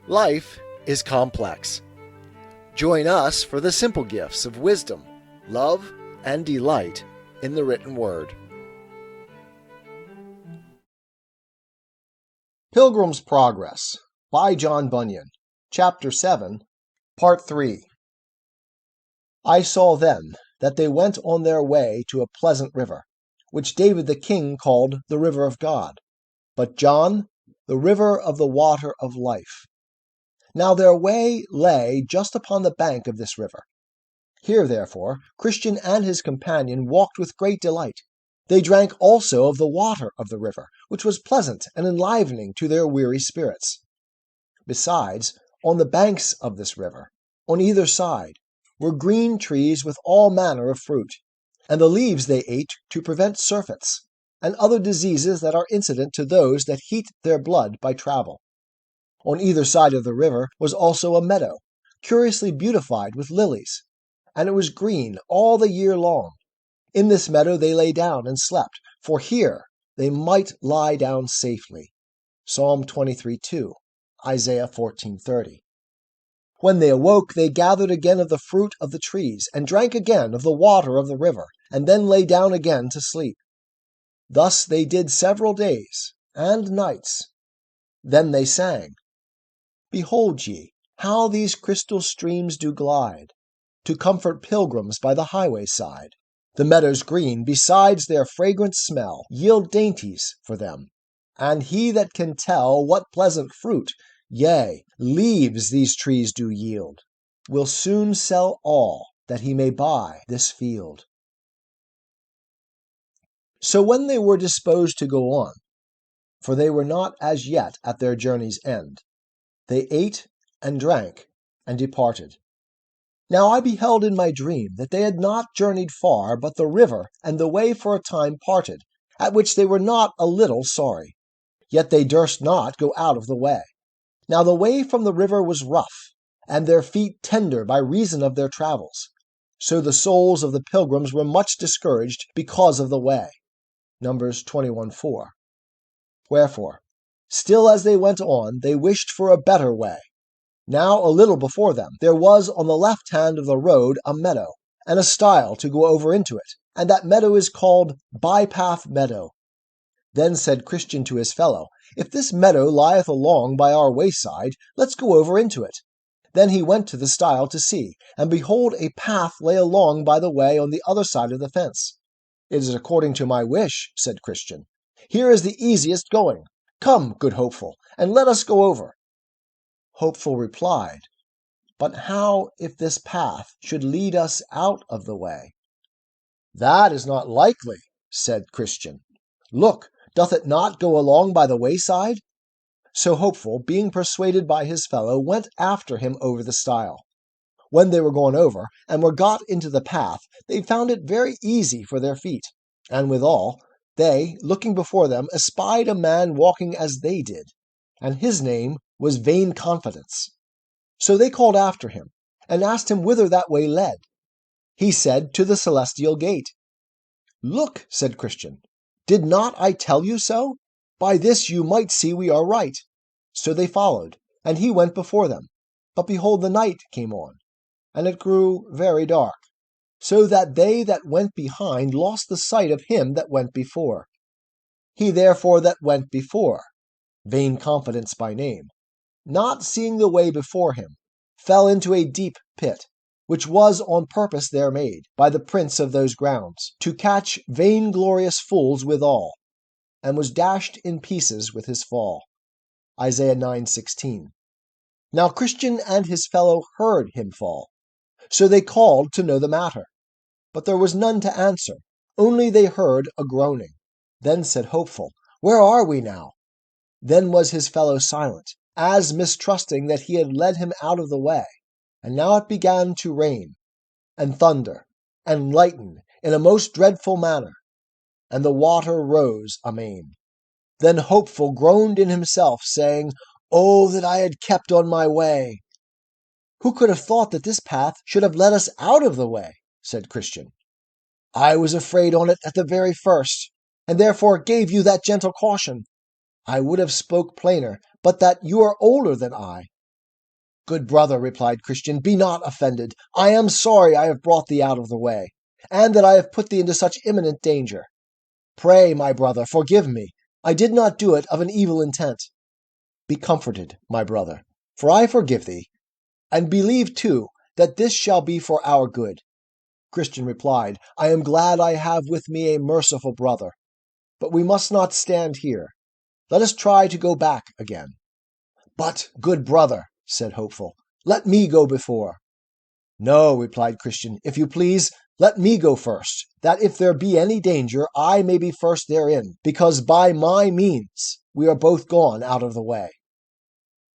Life is complex. Join us for the simple gifts of wisdom, love, and delight in the written word. Pilgrim's Progress by John Bunyan, Chapter 7, Part 3. I saw then that they went on their way to a pleasant river, which David the king called the river of God, but John, the river of the water of life. Now their way lay just upon the bank of this river. Here, therefore, Christian and his companion walked with great delight. They drank also of the water of the river, which was pleasant and enlivening to their weary spirits. Besides, on the banks of this river, on either side, were green trees with all manner of fruit, and the leaves they ate to prevent surfeits, and other diseases that are incident to those that heat their blood by travel. On either side of the river was also a meadow, curiously beautified with lilies, and it was green all the year long. In this meadow they lay down and slept, for here they might lie down safely. Psalm 23:2, Isaiah 14:30. When they awoke, they gathered again of the fruit of the trees, and drank again of the water of the river, and then lay down again to sleep. Thus they did several days and nights. Then they sang, Behold ye, how these crystal streams do glide, to comfort pilgrims by the highway side. The meadows green, besides their fragrant smell, yield dainties for them. And he that can tell what pleasant fruit, yea, leaves these trees do yield, will soon sell all that he may buy this field. So when they were disposed to go on, for they were not as yet at their journey's end, they ate and drank and departed. Now I beheld in my dream that they had not journeyed far, but the river and the way for a time parted, at which they were not a little sorry. Yet they durst not go out of the way. Now the way from the river was rough, and their feet tender by reason of their travels. So the souls of the pilgrims were much discouraged because of the way. Numbers 21:4. Wherefore, still as they went on, they wished for a better way. Now a little before them, there was on the left hand of the road a meadow, and a stile to go over into it, and that meadow is called Bypath Meadow. Then said Christian to his fellow, If this meadow lieth along by our wayside, let's go over into it. Then he went to the stile to see, and behold, a path lay along by the way on the other side of the fence. It is according to my wish, said Christian. Here is the easiest going. Come, good Hopeful, and let us go over. Hopeful replied, But how if this path should lead us out of the way? That is not likely, said Christian. Look, doth it not go along by the wayside? So Hopeful, being persuaded by his fellow, went after him over the stile. When they were gone over, and were got into the path, they found it very easy for their feet. And withal, they, looking before them, espied a man walking as they did, and his name was Vain Confidence. So they called after him, and asked him whither that way led. He said, To the celestial gate. Look, said Christian, did not I tell you so? By this you might see we are right. So they followed, and he went before them. But behold, the night came on, and it grew very dark, so that they that went behind lost the sight of him that went before. He therefore that went before, Vain Confidence by name, not seeing the way before him, fell into a deep pit, which was on purpose there made, by the prince of those grounds, to catch vainglorious fools withal, and was dashed in pieces with his fall. Isaiah 9:16. Now Christian and his fellow heard him fall, so they called to know the matter. But there was none to answer, only they heard a groaning. Then said Hopeful, Where are we now? Then was his fellow silent, as mistrusting that he had led him out of the way. And now it began to rain, and thunder, and lighten in a most dreadful manner, and the water rose amain. Then Hopeful groaned in himself, saying, Oh, that I had kept on my way! Who could have thought that this path should have led us out of the way? Said Christian. I was afraid on it at the very first, and therefore gave you that gentle caution. I would have spoke plainer, but that you are older than I, good brother, replied Christian, be not offended. I am sorry I have brought thee out of the way, and that I have put thee into such imminent danger. Pray, my brother, forgive me. I did not do it of an evil intent. Be comforted, my brother, for I forgive thee, and believe too that this shall be for our good. Christian replied, I am glad I have with me a merciful brother, but we must not stand here. Let us try to go back again. But, good brother, said Hopeful, let me go before. No, replied Christian, if you please, let me go first, that if there be any danger, I may be first therein, because by my means we are both gone out of the way.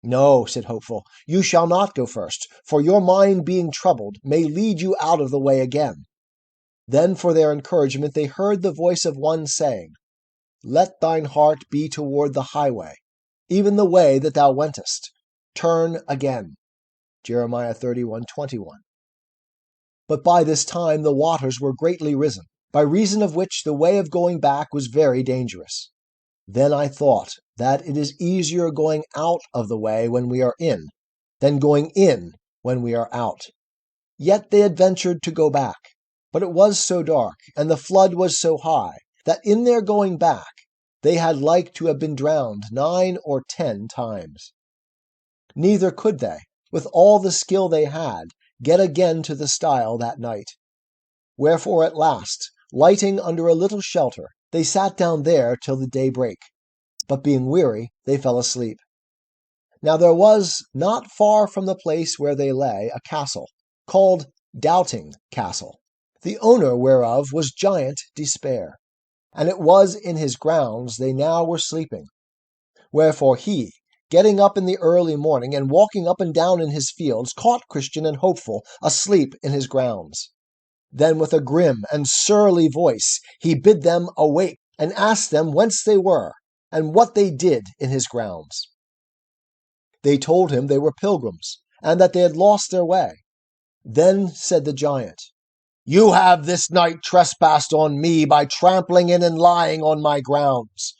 No, said Hopeful, you shall not go first, for your mind being troubled may lead you out of the way again. Then for their encouragement they heard the voice of one saying, Let thine heart be toward the highway, even the way that thou wentest. Turn again. Jeremiah 31:21. But by this time the waters were greatly risen, by reason of which the way of going back was very dangerous. Then I thought that it is easier going out of the way when we are in, than going in when we are out. Yet they had ventured to go back, but it was so dark, and the flood was so high, that in their going back they had like to have been drowned 9 or 10 times. Neither could they, with all the skill they had, get again to the stile that night. Wherefore at last, lighting under a little shelter, they sat down there till the day brake. But being weary, they fell asleep. Now there was not far from the place where they lay a castle, called Doubting Castle, the owner whereof was Giant Despair, and it was in his grounds they now were sleeping. Wherefore he, getting up in the early morning and walking up and down in his fields, caught Christian and Hopeful asleep in his grounds. Then with a grim and surly voice he bid them awake, and asked them whence they were, and what they did in his grounds. They told him they were pilgrims, and that they had lost their way. Then said the giant, You have this night trespassed on me by trampling in and lying on my grounds,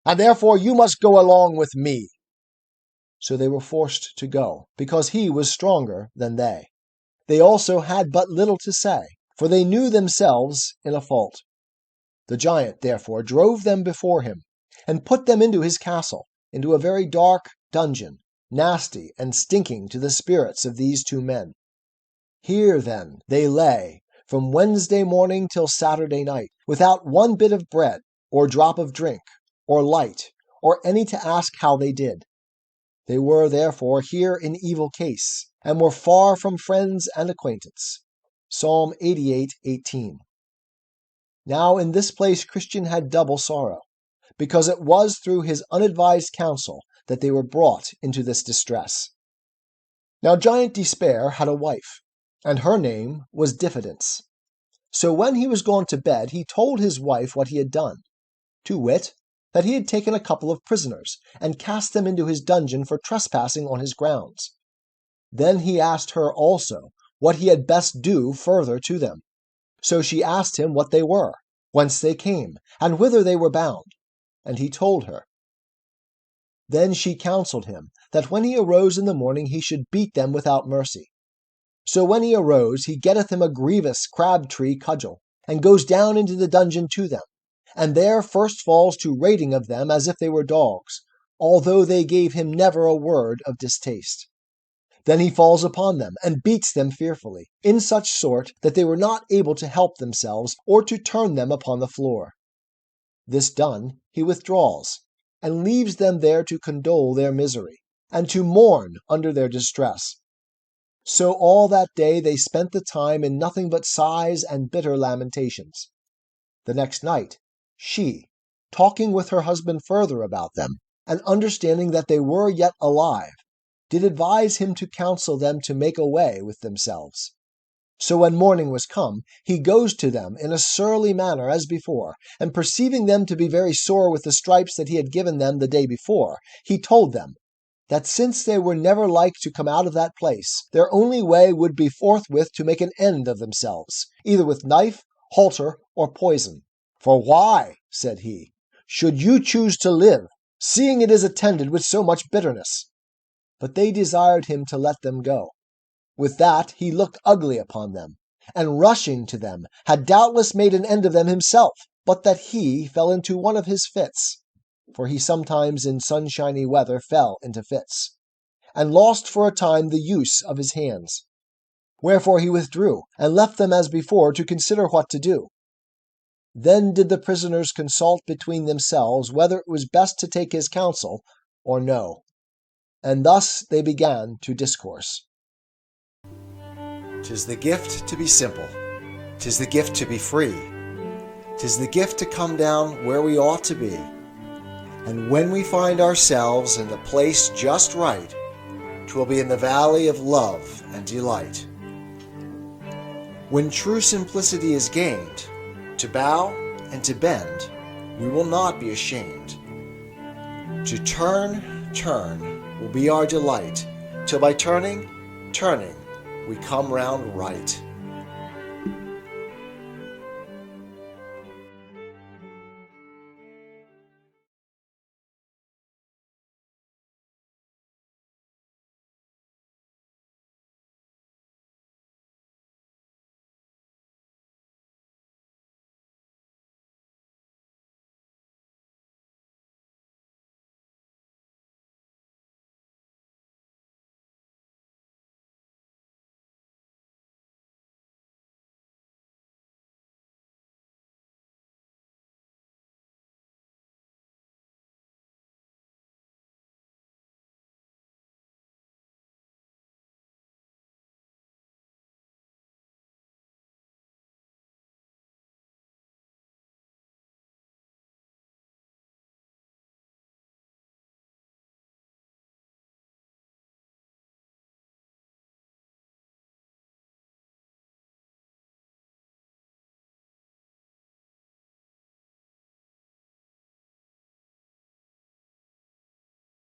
and therefore you must go along with me. So they were forced to go, because he was stronger than they. They also had but little to say, for they knew themselves in a fault. The giant, therefore, drove them before him, and put them into his castle, into a very dark dungeon, nasty and stinking to the spirits of these 2 men. Here, then, they lay, from Wednesday morning till Saturday night, without one bit of bread, or drop of drink, or light, or any to ask how they did. They were, therefore, here in evil case, and were far from friends and acquaintance. Psalm 88:18. Now in this place Christian had double sorrow, because it was through his unadvised counsel that they were brought into this distress. Now Giant Despair had a wife, and her name was Diffidence. So when he was gone to bed, he told his wife what he had done, to wit, that he had taken a couple of prisoners, and cast them into his dungeon for trespassing on his grounds. Then he asked her also what he had best do further to them. So she asked him what they were, whence they came, and whither they were bound, and he told her. Then she counseled him that when he arose in the morning he should beat them without mercy. So when he arose, he getteth him a grievous crab-tree cudgel, and goes down into the dungeon to them, and there first falls to rating of them as if they were dogs, although they gave him never a word of distaste. Then he falls upon them, and beats them fearfully, in such sort that they were not able to help themselves, or to turn them upon the floor. This done, he withdraws, and leaves them there to condole their misery, and to mourn under their distress. So all that day they spent the time in nothing but sighs and bitter lamentations. The next night, she, talking with her husband further about them, and understanding that they were yet alive, did advise him to counsel them to make away with themselves. So when morning was come, he goes to them in a surly manner as before, and perceiving them to be very sore with the stripes that he had given them the day before, he told them that since they were never like to come out of that place, their only way would be forthwith to make an end of themselves, either with knife, halter, or poison. For why, said he, should you choose to live, seeing it is attended with so much bitterness? but they desired him to let them go. With that he looked ugly upon them, and rushing to them, had doubtless made an end of them himself, but that he fell into one of his fits, for he sometimes in sunshiny weather fell into fits, and lost for a time the use of his hands. Wherefore he withdrew, and left them as before to consider what to do. Then did the prisoners consult between themselves whether it was best to take his counsel or no. And thus they began to discourse. 'Tis the gift to be simple. 'Tis the gift to be free. 'Tis the gift to come down where we ought to be. And when we find ourselves in the place just right, 'twill be in the valley of love and delight. When true simplicity is gained, to bow and to bend, we will not be ashamed. To turn will be our delight, till by turning, we come round right.